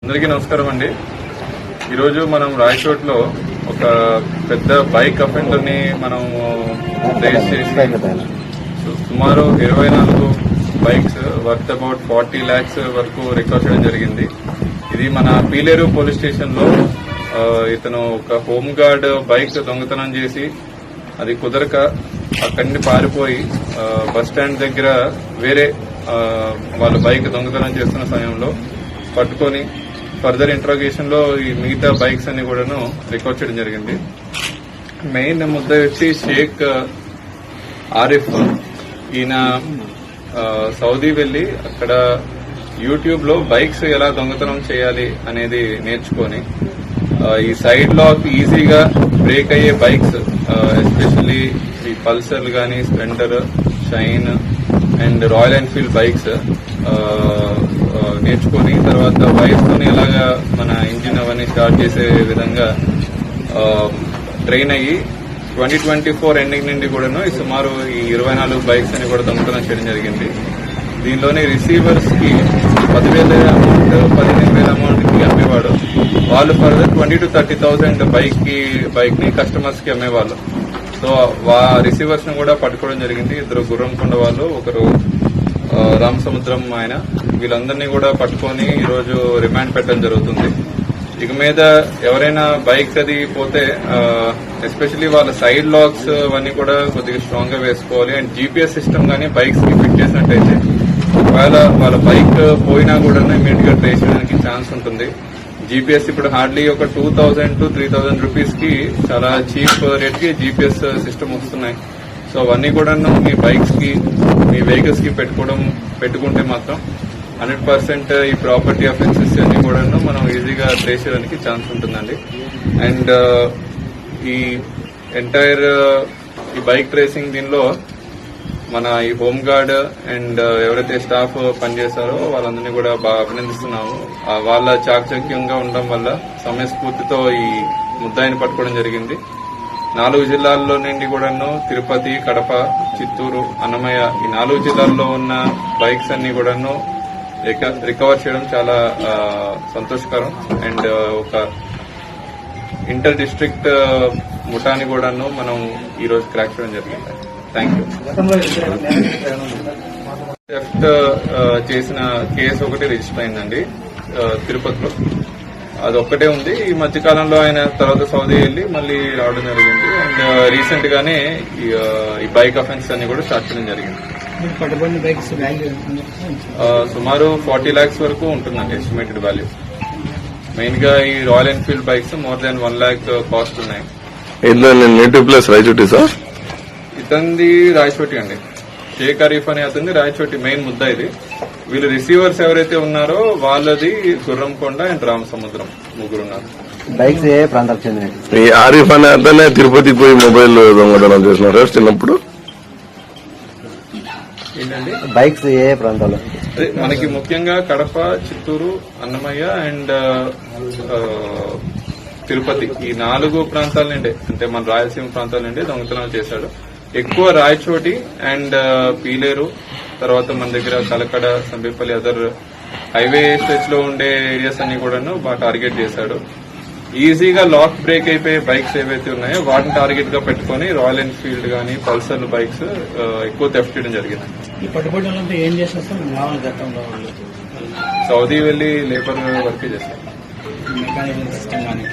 అందరికీ నమస్కారం అండి. ఈరోజు మనం రాయచోట్లో ఒక పెద్ద బైక్ అఫెండర్ ని మనం రేస్ చేసి సుమారు 24 బైక్స్ వర్త్ అబౌట్ 40 lakhs వరకు రికవర్ చేయడం జరిగింది. ఇది మన పీలేరు పోలీస్ స్టేషన్ లో ఇతను ఒక హోమ్ గార్డ్ బైక్ దొంగతనం చేసి అది కుదరక అక్కడి నుండి పారిపోయి బస్ స్టాండ్ దగ్గర వేరే వాళ్ళ బైక్ దొంగతనం చేస్తున్న సమయంలో పట్టుకొని ఫర్దర్ ఇంట్రాగేషన్ లో ఈ మిగతా బైక్స్ అన్ని కూడాను రికవర్ చేయడం జరిగింది. మెయిన్ ముద్ద వచ్చి షేక్ ఆరిఫ్. ఈయన సౌదీ వెళ్లి అక్కడ యూట్యూబ్ లో బైక్స్ ఎలా దొంగతనం చేయాలి అనేది నేర్చుకొని ఈ సైడ్ లాక్ ఈజీగా బ్రేక్ అయ్యే బైక్స్ ఎస్పెషల్లీ ఈ పల్సర్ గానీ, Splendor, shine and royal Enfield bikes నేర్చుకుని తర్వాత వైర్స్ తోని ఎలాగా మన ఇంజిన్ అవన్నీ స్టార్ట్ చేసే విధంగా ట్రైన్ అయ్యి 2024 ఎండింగ్ నుండి కూడాను ఈ సుమారు ఈ 24 బైక్స్ అని కూడా దొంగతనం చేయడం జరిగింది. దీనిలోని రిసీవర్స్ కి 10,000 అమౌంట్, 15,000 అమౌంట్ కి అమ్మేవాడు. వాళ్ళు ఫర్దర్ 20,000 to 30,000 బైక్ ని కస్టమర్స్ కి అమ్మేవాళ్ళు. సో రిసీవర్స్ ని కూడా పట్టుకోవడం జరిగింది. ఇద్దరు గుర్రంకొండ వాళ్ళు, ఒకరు రామసముద్రం ఆయన. వీళ్ళందరినీ కూడా పట్టుకొని ఈరోజు రిమాండ్ పెట్టడం జరుగుతుంది. ఇక మీద ఎవరైనా బైక్స్ అది పోతే ఎస్పెషల్లీ వాళ్ళ సైడ్ లాక్స్ అవన్నీ కూడా కొద్దిగా స్ట్రాంగ్ గా వేసుకోవాలి. అండ్ జీపీఎస్ సిస్టమ్ గానీ బైక్స్ కి ఫిట్ చేసినట్టయితే ఒకవేళ వాళ్ళ బైక్ పోయినా కూడా ఇమీడియట్ గా ట్రేస్ చేయడానికి ఛాన్స్ ఉంటుంది. జీపీఎస్ ఇప్పుడు హార్డ్లీ ఒక 2,000 to 3,000 రూపీస్ కి చాలా చీప్ రేట్ కి జీపీఎస్ సిస్టమ్ వస్తున్నాయి. సో అవన్నీ కూడా మీ బైక్స్ కి, మీ వెహికల్స్ కి పెట్టుకుంటే మాత్రం 100% ఈ ప్రాపర్టీ అఫెన్సెస్ అన్ని కూడా మనం ఈజీగా ట్రేస్ చేయడానికి ఛాన్స్ ఉంటుందండి. అండ్ ఈ ఎంటైర్ ఈ బైక్ ట్రేసింగ్ దీనిలో మన ఈ హోమ్ గార్డ్ అండ్ ఎవరైతే స్టాఫ్ పనిచేస్తారో వాళ్ళందరినీ కూడా బాగా అభినందిస్తున్నాము. వాళ్ళ చాకచక్యంగా ఉండడం వల్ల సమయస్ఫూర్తితో ఈ ముద్దాయిని పట్టుకోవడం జరిగింది. 4 జిల్లాల్లో నుండి కూడాను తిరుపతి, కడప, చిత్తూరు, అన్నమయ్య ఈ 4 జిల్లాల్లో ఉన్న బైక్స్ అన్ని కూడాను రికవర్ చేయడం చాలా సంతోషకరం. అండ్ ఒక ఇంటర్ డిస్ట్రిక్ట్ ముఠాని కూడాను మనం ఈ రోజు క్రాక్ చేయడం జరిగింది. Thank you. థెఫ్ట్ చేసిన కేసు ఒకటి రిజిస్టర్ అయిందండి తిరుపతిలో. అదొక్కటే ఉంది. ఈ మధ్య కాలంలో ఆయన తర్వాత సౌదీ వెళ్లి మళ్ళీ రావడం జరిగింది. అండ్ రీసెంట్ గానే ఈ బైక్ అఫెన్స్ అన్ని కూడా స్టార్ట్ చేయడం జరిగింది. సుమారు 40 lakhs వరకు ఉంటుందండి ఎస్టిమేటెడ్ వాల్యూ. మెయిన్ గా ఈ Royal Enfield bikes more than 1 lakh cost ఉన్నాయి. Native place Rayachoti sir. ఇతంది రాయచోటి అండి. షేక్ ఆరిఫ్ అనే అతన్ని రాయచోటి మెయిన్ ముద్ద ఇది. వీళ్ళు రిసీవర్స్ ఎవరైతే ఉన్నారో వాళ్ళది గుర్రంకొండ అండ్ రామసముద్రం, ముగ్గురు ఉన్నారు. బైక్స్ ఏ ప్రాంతాలకు చెందిన ఈ ఆరిఫ్ అనే అతనే తిరుపతికి పోయి మొబైల్ దొంగతనం చేసినారు చిన్నప్పుడు. ఏంటండి బైక్స్ ఏ ప్రాంతాలు? మనకి ముఖ్యంగా కడప, చిత్తూరు, అన్నమయ్య అండ్ తిరుపతి ఈ 4 ప్రాంతాల నుండే, అంటే మన రాయలసీమ ప్రాంతాల నుండి దొంగతనాలు చేశాడు. ఎక్కువ రాయచోటి అండ్ పీలేరు, తర్వాత మన దగ్గర Kalakada, Sambepalli, other highway stretch లో ఉండే ఏరియాస్ అన్ని కూడాను బాగా టార్గెట్ చేశాడు. ఈజీగా లాక్ బ్రేక్ అయిపోయే బైక్స్ ఏవైతే ఉన్నాయో వాటిని టార్గెట్ గా పెట్టుకుని రాయల్ ఎన్ఫీల్డ్ గానీ, పల్సర్ బైక్స్ ఎక్కువ థెఫ్ట్ చేయడం జరిగింది. ఈ పట్టుబడులంతా ఏం చేస్తారు? గతంలో సౌదీ వెళ్లి లేబర్ వర్క్ చేస్తారు. మెకానికల్ సిస్టమ్ కానీ